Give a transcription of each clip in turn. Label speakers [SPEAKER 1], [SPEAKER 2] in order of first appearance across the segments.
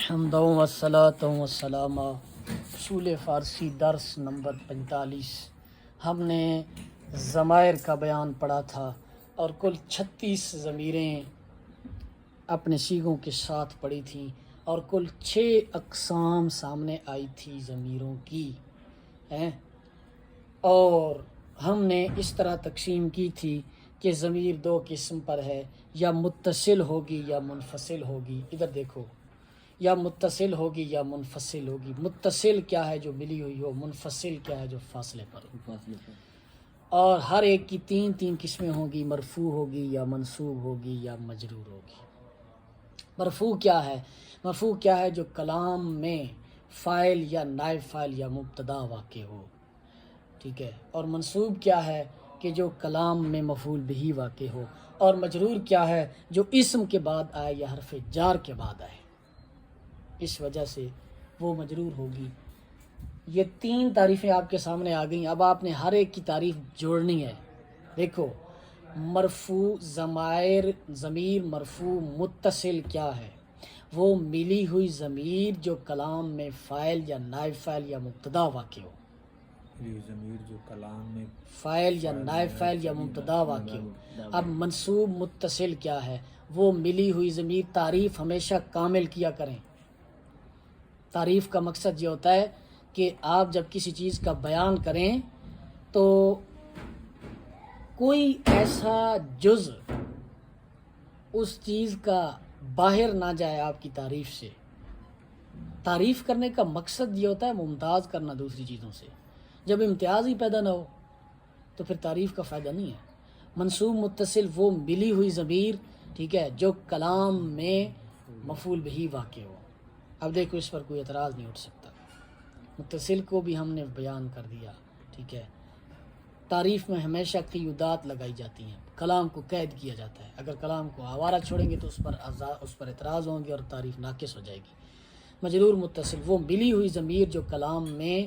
[SPEAKER 1] حمد والصلاة والسلام اصول فارسی درس نمبر 45۔ ہم نے ضمائر کا بیان پڑھا تھا اور کل 36 ضمیریں اپنے سیغوں کے ساتھ پڑھی تھیں اور کل 6 اقسام سامنے آئی تھی ضمیروں کی اور ہم نے اس طرح تقسیم کی تھی کہ ضمیر 2 قسم پر ہے، یا متصل ہوگی یا منفصل ہوگی۔ ادھر دیکھو، یا متصل ہوگی یا منفصل ہوگی۔ متصل کیا ہے؟ جو ملی ہوئی ہو۔ منفصل کیا ہے؟ جو فاصلے پر ہو۔ اور ہر ایک کی 3 قسمیں ہوں گی، مرفوع ہوگی یا منصوب ہوگی یا مجرور ہوگی۔ مرفوع کیا ہے؟ مرفوع کیا ہے؟ جو کلام میں فاعل یا نائب فاعل یا مبتدا واقع ہو، ٹھیک ہے۔ اور منصوب کیا ہے؟ کہ جو کلام میں مفعول بہ واقع ہو۔ اور مجرور کیا ہے؟ جو اسم کے بعد آئے یا حرف جار کے بعد آئے، اس وجہ سے وہ مجرور ہوگی۔ یہ 3 تعریفیں آپ کے سامنے آ گئیں۔ اب آپ نے ہر ایک کی تعریف جوڑنی ہے۔ دیکھو، مرفوع ضمیر مرفوع متصل کیا ہے؟ وہ ملی ہوئی ضمیر جو کلام میں فاعل یا نائب فاعل یا مبتدا واقع ہو۔
[SPEAKER 2] ضمیر جو کلام میں
[SPEAKER 1] فاعل یا نائب فاعل یا مبتدا واقع ہو۔ اب منصوب متصل کیا ہے؟ وہ ملی ہوئی ضمیر۔ تعریف ہمیشہ کامل کیا کریں۔ تعریف کا مقصد یہ ہوتا ہے کہ آپ جب کسی چیز کا بیان کریں تو کوئی ایسا جز اس چیز کا باہر نہ جائے آپ کی تعریف سے۔ تعریف کرنے کا مقصد یہ ہوتا ہے ممتاز کرنا دوسری چیزوں سے۔ جب امتیاز ہی پیدا نہ ہو تو پھر تعریف کا فائدہ نہیں ہے۔ منصوب متصل وہ ملی ہوئی ضمیر، ٹھیک ہے، جو کلام میں مفعول بہ واقع ہو۔ اب دیکھو، اس پر کوئی اعتراض نہیں اٹھ سکتا۔ متصل کو بھی ہم نے بیان کر دیا، ٹھیک ہے۔ تعریف میں ہمیشہ قیودات لگائی جاتی ہیں، کلام کو قید کیا جاتا ہے۔ اگر کلام کو آوارہ چھوڑیں گے تو اس پر اعتراض ہوں گے اور تعریف ناقص ہو جائے گی۔ مجرور متصل وہ ملی ہوئی ضمیر جو کلام میں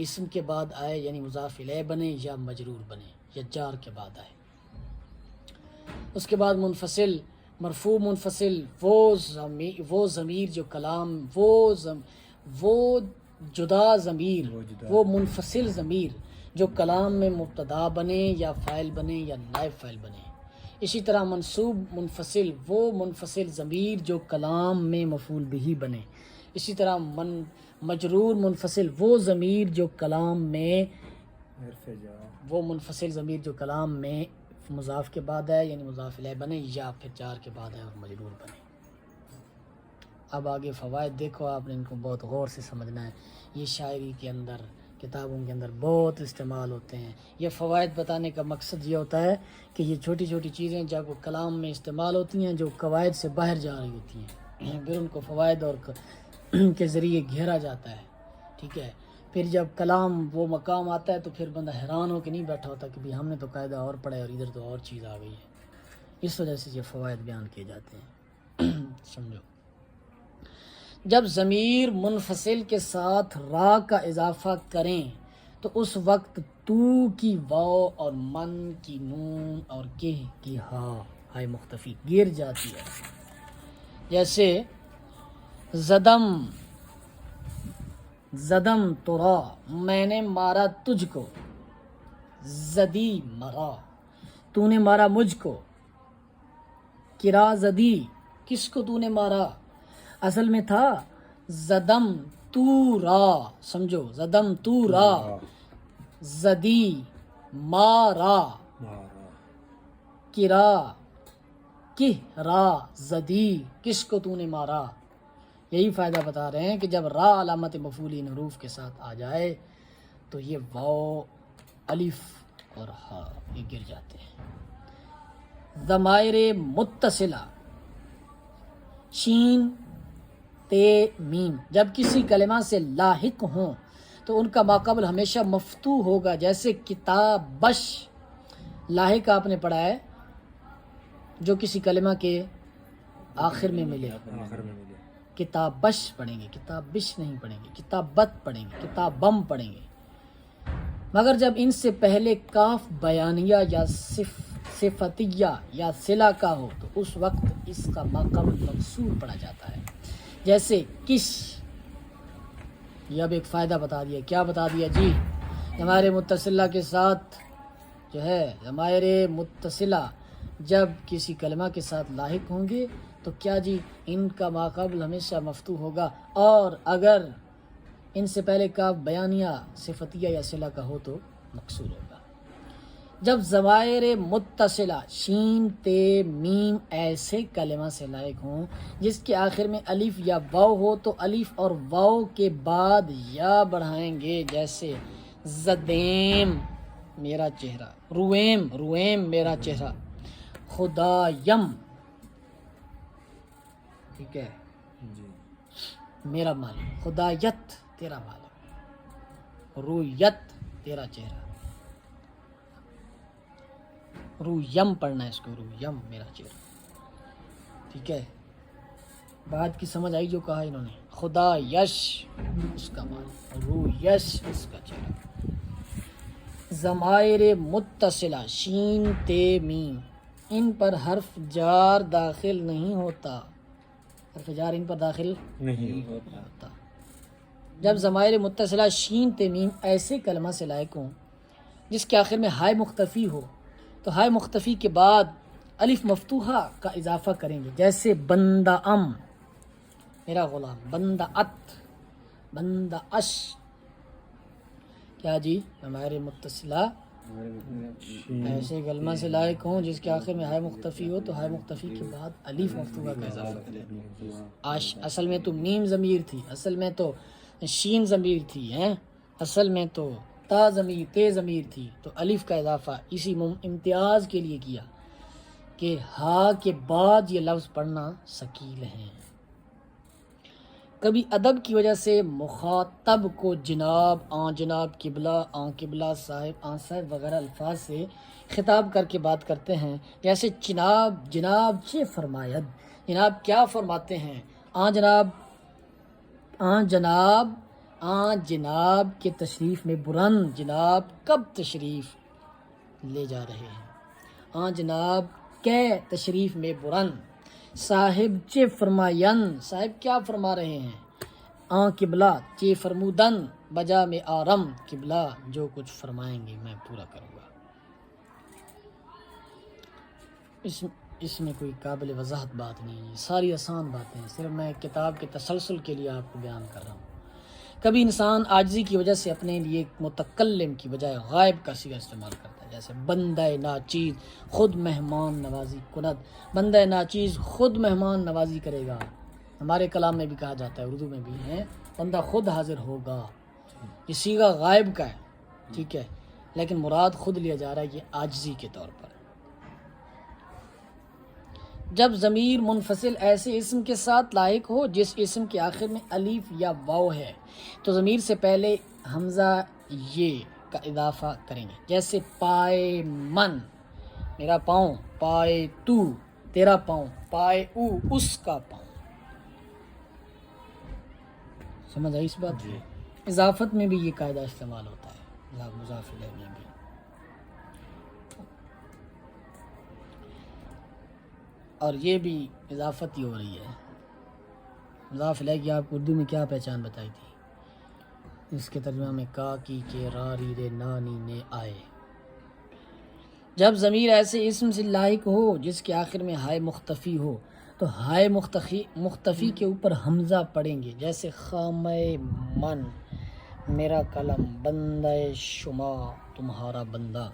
[SPEAKER 1] اسم کے بعد آئے، یعنی مضاف الیہ بنے یا مجرور بنے یا جار کے بعد آئے۔ اس کے بعد منفصل مرفوع منفصل وہ ضمیر جو کلام وہ جدا ضمیر، وہ منفصل ضمیر جو کلام میں مبتدا بنے یا فاعل بنے یا نائب فاعل بنے۔ اسی طرح منصوب منفصل وہ منفصل ضمیر جو کلام میں مفعول بہ بنے۔ اسی طرح مجرور منفصل وہ ضمیر جو کلام میں مضاف کے بعد ہے، یعنی مضاف الیہ بنے یا پھر جار کے بعد ہے اور مجرور بنے۔ اب آگے فوائد دیکھو، آپ نے ان کو بہت غور سے سمجھنا ہے۔ یہ شاعری کے اندر، کتابوں کے اندر بہت استعمال ہوتے ہیں۔ یہ فوائد بتانے کا مقصد یہ ہوتا ہے کہ یہ چھوٹی چھوٹی چیزیں جب وہ کلام میں استعمال ہوتی ہیں جو قواعد سے باہر جا رہی ہوتی ہیں، پھر ان کو فوائد اور کے ذریعے گھیرا جاتا ہے، ٹھیک ہے۔ پھر جب کلام وہ مقام آتا ہے تو پھر بندہ حیران ہو کے نہیں بیٹھا ہوتا کہ ہم نے تو قاعدہ اور پڑھا ہے اور ادھر تو اور چیز آ گئی ہے۔ اس وجہ سے یہ فوائد بیان کیے جاتے ہیں۔ سمجھو، جب ضمیر منفصل کے ساتھ را کا اضافہ کریں تو اس وقت تو کی واو اور من کی نون اور کہ کی ہائے مختفی گر جاتی ہے۔ جیسے زدم ترا، میں نے مارا تجھ کو۔ زدی مرا، تو نے مارا مجھ کو۔ کرا زدی، کس کو تو نے مارا؟ اصل میں تھا زدم تو را، سمجھو، زدم تو را، زدی مارا، کرا کہ را زدی، کس کو تو نے مارا۔ یہی فائدہ بتا رہے ہیں کہ جب را علامت مفعولین حروف کے ساتھ آ جائے تو یہ واو، الف اور ہا یہ گر جاتے ہیں۔ ضمائر متصلہ شین تے میم جب کسی کلمہ سے لاحق ہوں تو ان کا ماقبل ہمیشہ مفتوح ہوگا۔ جیسے کتابش، لاحق آپ نے پڑھا ہے جو کسی کلمہ کے آخر میں ملے۔ کتابش پڑھیں گے، کتابش نہیں پڑھیں گے، کتابت پڑھیں گے، کتابم پڑھیں گے۔ مگر جب ان سے پہلے کاف بیانیہ یا صفتیہ یا صلہ کا ہو تو اس وقت اس کا ماقبل مکسور پڑھا جاتا ہے۔ جیسے کس، یہ اب ایک فائدہ بتا دیا. کیا بتا دیا جی؟ ضمائر متصلہ کے ساتھ جو ہے ضمائر متصلہ جب کسی کلمہ کے ساتھ لاحق ہوں گے تو کیا جی ان کا ماقبل ہمیشہ مفتوح ہوگا، اور اگر ان سے پہلے کا بیانیہ صفتیہ یا صلہ کا ہو تو مکسور ہوگا. جب ضمائر متصلہ شین تے میم ایسے کلمہ سے لائق ہوں جس کے آخر میں الف یا واو ہو تو الف اور واو کے بعد یا بڑھائیں گے، جیسے زدیم میرا چہرہ، رویم رویم میرا چہرہ، خدایم ٹھیک ہے
[SPEAKER 2] جی
[SPEAKER 1] میرا مالک، خدایت تیرا مالک، رویت تیرا چہرہ، رویم پڑھنا ہے اس کو، رویم میرا چہرہ. ٹھیک ہے، بات کی سمجھ آئی جو کہا انہوں نے؟ خدا یش اس کا مالک، رو یش اس کا چہرہ. ضمائر متصلہ شین تے میم ان پر حرف جار داخل نہیں ہوتا، حرف جار ان پر داخل
[SPEAKER 2] نہیں ہوتا.
[SPEAKER 1] جب ضمائر متصلہ شین تے میم ایسے کلمہ سے لائق ہوں جس کے آخر میں ہائے مختفی ہو تو ہائے مختفی کے بعد الف مفتوحہ کا اضافہ کریں گے، جیسے بندہ ام میرا غلام، بندہ ات، بندہ اش. کیا جی؟ ضمائر متصلہ ایسے کلمہ سے لائق ہوں جس کے آخر میں ہائے مختفی ہو تو ہائے مختفی کے بعد الف مفتوحہ کا اضافہ کریں. اصل میں تو میم ضمیر تھی، اصل میں تو شین ضمیر تھی ہیں، اصل میں تو تا ضمیر تے ضمیر تھی، تو الف کا اضافہ اسی امتیاز کے لیے کیا کہ ہا کے بعد یہ لفظ پڑھنا ثقیل ہیں. کبھی ادب کی وجہ سے مخاطب کو جناب، آن جناب، قبلہ، آن قبلہ، صاحب، آن صاحب وغیرہ الفاظ سے خطاب کر کے بات کرتے ہیں، جیسے جناب، جناب چے فرماید، جناب کیا فرماتے ہیں، آن جناب، آن جناب، آن جناب کے تشریف میں برن، جناب کب تشریف لے جا رہے ہیں، آن جناب کے تشریف میں برن، صاحب چے فرماین، صاحب کیا فرما رہے ہیں، آن قبلہ چے فرمودن، بجا میں آرم، قبلہ جو کچھ فرمائیں گے میں پورا کروں گا. اس میں کوئی قابل وضاحت بات نہیں ہے، ساری آسان باتیں ہیں، صرف میں کتاب کے تسلسل کے لیے آپ کو بیان کر رہا ہوں. کبھی انسان عاجزی کی وجہ سے اپنے لیے متکلم کی بجائے غائب کا صیغہ استعمال کرتا ہے، جیسے بندہ ناچیز خود مہمان نوازی کند، بندہ ناچیز خود مہمان نوازی کرے گا. ہمارے کلام میں بھی کہا جاتا ہے، اردو میں بھی ہے، بندہ خود حاضر ہوگا. یہ صیغہ غائب کا ہے، ٹھیک ہے، لیکن مراد خود لیا جا رہا ہے یہ عاجزی کے طور پر. جب ضمیر منفصل ایسے اسم کے ساتھ لاحق ہو جس اسم کے آخر میں الف یا واو ہے تو ضمیر سے پہلے حمزہ یہ کا اضافہ کریں گے، جیسے پائے من میرا پاؤں، پائے تو تیرا پاؤں، پائے او اس کا پاؤں. سمجھ آئی اس بات؟
[SPEAKER 2] جی.
[SPEAKER 1] اضافت میں بھی یہ قاعدہ استعمال ہوتا ہے، مضاف الیہ میں بھی. اور یہ بھی اضافت ہی ہو رہی ہے. مضاف الیہ کی آپ کو اردو میں کیا پہچان بتائی تھی؟ اس کے ترجمہ میں کا کی کے را ری رے نا نی نے آئے. جب ضمیر ایسے اسم سے لاحق ہو جس کے آخر میں ہائے مختفی ہو تو ہائے مختفی کے اوپر حمزہ پڑھیں گے، جیسے خامہ من میرا قلم، بندہ شما تمہارا بندہ.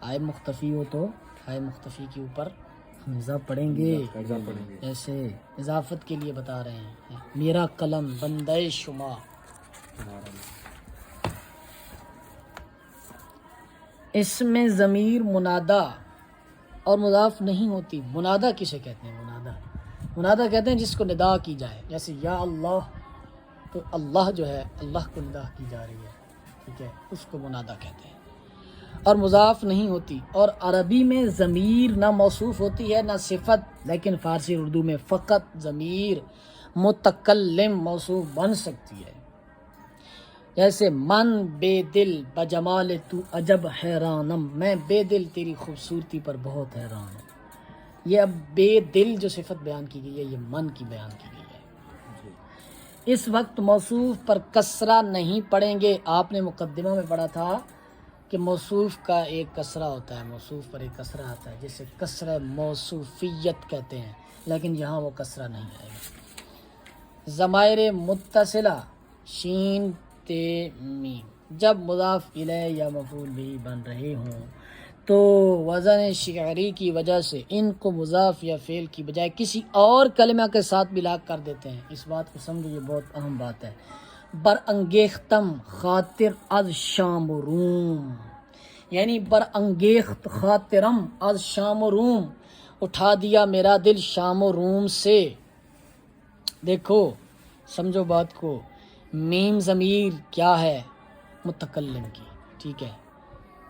[SPEAKER 1] ہائے مختفی ہو تو ہائے مختفی کے اوپر حمزہ پڑھیں گے، جیسے اضافت کے لیے بتا رہے ہیں، میرا قلم، بندہ شما. اس میں ضمیر منادا اور مضاف نہیں ہوتی. منادا کسے کہتے ہیں؟ منادا کہتے ہیں جس کو ندا کی جائے، جیسے یا اللہ، تو اللہ جو ہے اللہ کو ندا کی جا رہی ہے، ٹھیک ہے، اس کو منادا کہتے ہیں. اور مضاف نہیں ہوتی. اور عربی میں ضمیر نہ موصوف ہوتی ہے نہ صفت، لیکن فارسی اور اردو میں فقط ضمیر متکلم موصوف بن سکتی ہے، جیسے من بے دل بجمال تو عجب حیرانم، میں بے دل تیری خوبصورتی پر بہت حیران ہوں. یہ اب بے دل جو صفت بیان کی گئی ہے یہ من کی بیان کی گئی ہے.
[SPEAKER 2] جی
[SPEAKER 1] اس وقت موصوف پر کسرہ نہیں پڑیں گے. آپ نے مقدمہ میں پڑھا تھا کہ موصوف کا ایک کسرہ ہوتا ہے، موصوف پر ایک کسرہ آتا ہے جسے کسرہ موصوفیت کہتے ہیں، لیکن یہاں وہ کسرہ نہیں آئے گا. ضمائر متصلہ شین تے میم جب مضاف الیہ یا مفعول بھی بن رہے ہوں تو وزن شعری کی وجہ سے ان کو مضاف یا فعل کی بجائے کسی اور کلمہ کے ساتھ ملا کر دیتے ہیں. اس بات کو سمجھو، یہ بہت اہم بات ہے. برانگیختم خاطر از شام و روم، یعنی برانگیخت خاطرم از شام و روم، اٹھا دیا میرا دل شام و روم سے. دیکھو سمجھو بات کو، میم ضمیر کیا ہے؟ متکلم کی، ٹھیک ہے،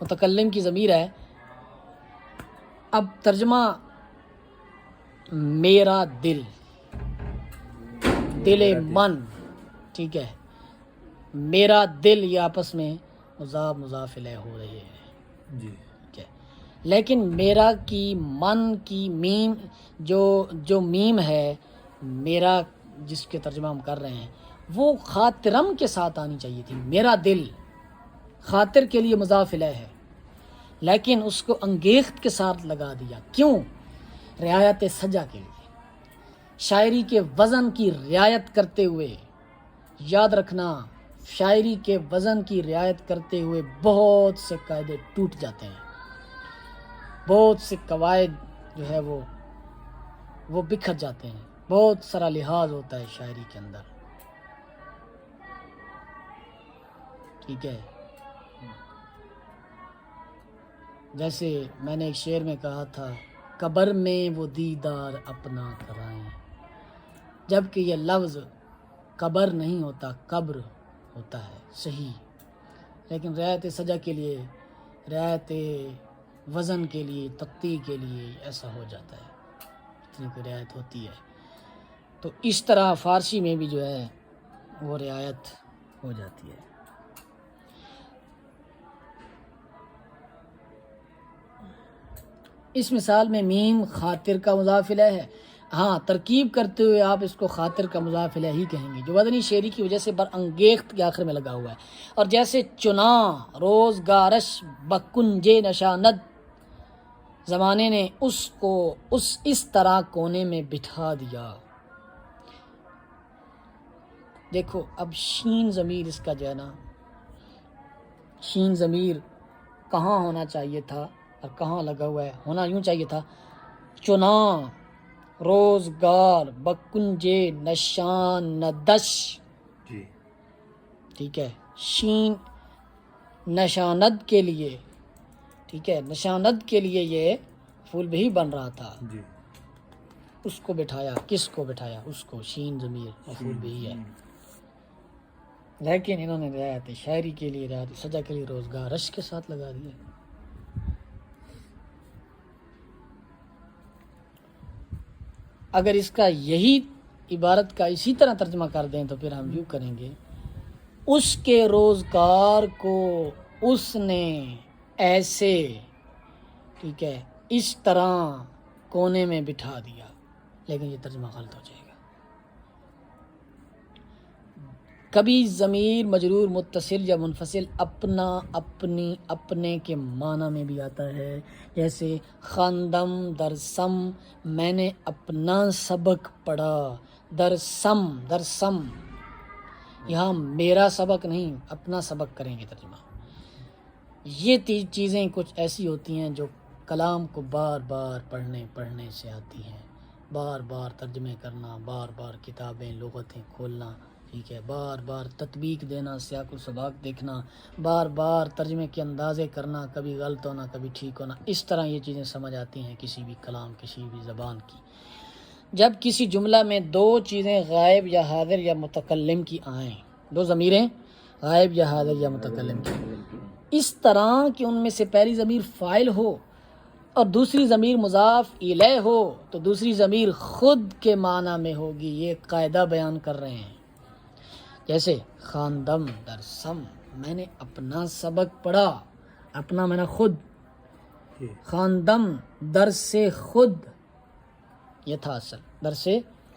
[SPEAKER 1] متکلم کی ضمیر ہے. اب ترجمہ میرا دل، دل من، ٹھیک ہے، میرا دل یہ آپس میں مضاف الیہ ہو رہے ہیں،
[SPEAKER 2] جی
[SPEAKER 1] ٹھیک ہے. لیکن میرا کی من کی میم جو میم ہے میرا، جس کے ترجمہ ہم کر رہے ہیں، وہ خاطرم کے ساتھ آنی چاہیے تھی. میرا دل خاطر کے لیے مضاف الیہ ہے، لیکن اس کو انگیخت کے ساتھ لگا دیا. کیوں؟ رعایت سجا کے لیے، شاعری کے وزن کی رعایت کرتے ہوئے. یاد رکھنا، شاعری کے وزن کی رعایت کرتے ہوئے بہت سے قاعدے ٹوٹ جاتے ہیں، بہت سے قواعد جو ہے وہ بکھر جاتے ہیں. بہت سارا لحاظ ہوتا ہے شاعری کے اندر، ٹھیک ہے. جیسے میں نے ایک شعر میں کہا تھا، قبر میں وہ دیدار اپنا کرائیں، جبکہ یہ لفظ قبر نہیں ہوتا، قبر ہوتا ہے صحیح، لیکن رعایت سجا کے لیے، رعایت وزن کے لیے، تقطیع کے لیے ایسا ہو جاتا ہے، اتنی کوئی رعایت ہوتی ہے. تو اس طرح فارسی میں بھی جو ہے وہ رعایت ہو جاتی ہے. اس مثال میں میم خاطر کا مضاف الیہ ہے. ہاں، ترکیب کرتے ہوئے آپ اس کو خاطر کا مضاف الیہ ہی کہیں گے، جو وزنی شعری کی وجہ سے برانگیخت کے آخر میں لگا ہوا ہے. اور جیسے چنا روزگارش بکنج نشاند، زمانے نے اس کو اس طرح کونے میں بٹھا دیا. دیکھو اب شین ضمیر اس کا جو ہے نا، شین ضمیر کہاں ہونا چاہیے تھا اور کہاں لگا ہوا ہے؟ ہونا یوں چاہیے تھا، چنا روزگار بکنج نشان ندش،
[SPEAKER 2] جی
[SPEAKER 1] ٹھیک ہے. شین نشاند کے لیے، ٹھیک ہے، نشاند کے لیے یہ فول بھی بن رہا تھا.
[SPEAKER 2] جی
[SPEAKER 1] اس کو بٹھایا، کس کو بٹھایا؟ اس کو، شین ضمیر مفعول بھی ہے. لیکن انہوں نے رعایت شاعری کے لیے، رعایت سجا کے لیے روزگار رش کے ساتھ لگا دیا. اگر اس کا یہی عبارت کا اسی طرح ترجمہ کر دیں تو پھر ہم یوں کریں گے، اس کے روزگار کو اس نے ایسے، ٹھیک ہے، اس طرح کونے میں بٹھا دیا. لیکن یہ ترجمہ غلط ہو جائے گا. کبھی ضمیر مجرور متصل یا منفصل اپنا، اپنی، اپنے کے معنی میں بھی آتا ہے. جیسے خواندم درسم، میں نے اپنا سبق پڑھا. درسم، درسم، یہاں میرا سبق نہیں، اپنا سبق کریں گے ترجمہ. یہ چیزیں کچھ ایسی ہوتی ہیں جو کلام کو بار بار پڑھنے سے آتی ہیں. بار بار ترجمے کرنا، بار بار کتابیں لغتیں کھولنا، ٹھیک ہے، بار بار تطبیق دینا، سیاق و سباق دیکھنا، بار بار ترجمے کے اندازے کرنا، کبھی غلط ہونا کبھی ٹھیک ہونا. اس طرح یہ چیزیں سمجھ آتی ہیں کسی بھی کلام، کسی بھی زبان کی. جب کسی جملہ میں دو چیزیں غائب یا حاضر یا متکلم کی آئیں، دو ضمیریں غائب یا حاضر یا متکلم کی، اس طرح کہ ان میں سے پہلی ضمیر فاعل ہو اور دوسری ضمیر مضاف الیہ ہو تو دوسری ضمیر خود کے معنی میں ہوگی. یہ قاعدہ بیان کر رہے ہیں. جیسے خواندم درسم، میں نے اپنا سبق پڑھا، اپنا میں نے خود،
[SPEAKER 2] جی
[SPEAKER 1] خواندم درس سے خود، یہ تھا اصل درس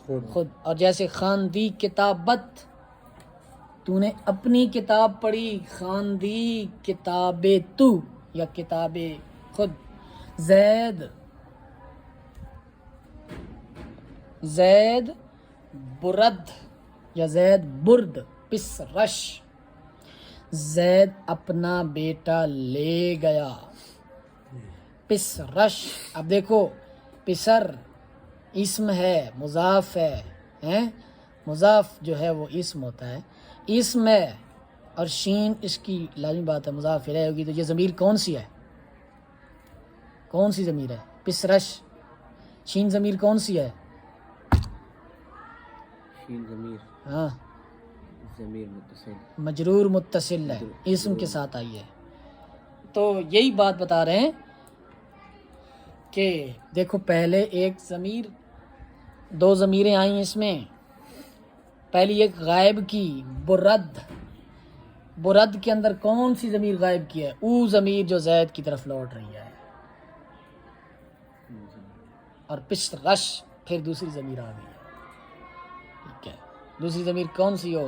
[SPEAKER 2] خود
[SPEAKER 1] خود. اور جیسے خواندی کتابت، تو نے اپنی کتاب پڑھی، خواندی کتاب تو یا کتاب خود. زید برد یا زید برد پس رش، زید اپنا بیٹا لے گیا. پس رش، اب دیکھو پسر اسم ہے، مضاف ہے، ہیں مضاف جو ہے وہ اسم ہوتا ہے، اسم ہے اور شین اس کی لازمی بات ہے مضاف الیہ ہوگی. تو یہ ضمیر کون سی ہے؟ کون سی ضمیر ہے؟ پس رش. شین ضمیر کون سی ہے؟
[SPEAKER 2] شین ضمیر
[SPEAKER 1] ہاں
[SPEAKER 2] ضمیر متصل
[SPEAKER 1] مجرور متصل ہے، اسم کے ساتھ آئی ہے. تو یہی بات بتا رہے ہیں کہ دیکھو پہلے ایک ضمیر، دو ضمیریں آئیں اس میں. پہلی ایک غائب کی برد، برد کے اندر کون سی ضمیر غائب کی ہے؟ او ضمیر جو زید کی طرف لوٹ رہی ہے. اور پس رش پھر دوسری ضمیر آ گئی ہے. ٹھیک ہے، دوسری ضمیر کون سی ہو؟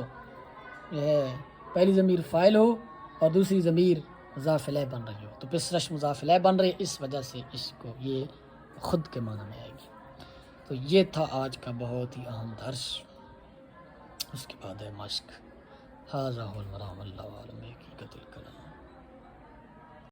[SPEAKER 1] یہ ہے پہلی ضمیر فاعل ہو اور دوسری ضمیر مضاف الیہ بن رہی ہو. تو پس رش مضاف الیہ بن رہی ہے، اس وجہ سے اس کو یہ خود کے معنی میں آئے گی. تو یہ تھا آج کا بہت ہی اہم درس. اس کے بعد ہے مشق. ھذا ھو المرام اللہ عالم حقیقت الکلام.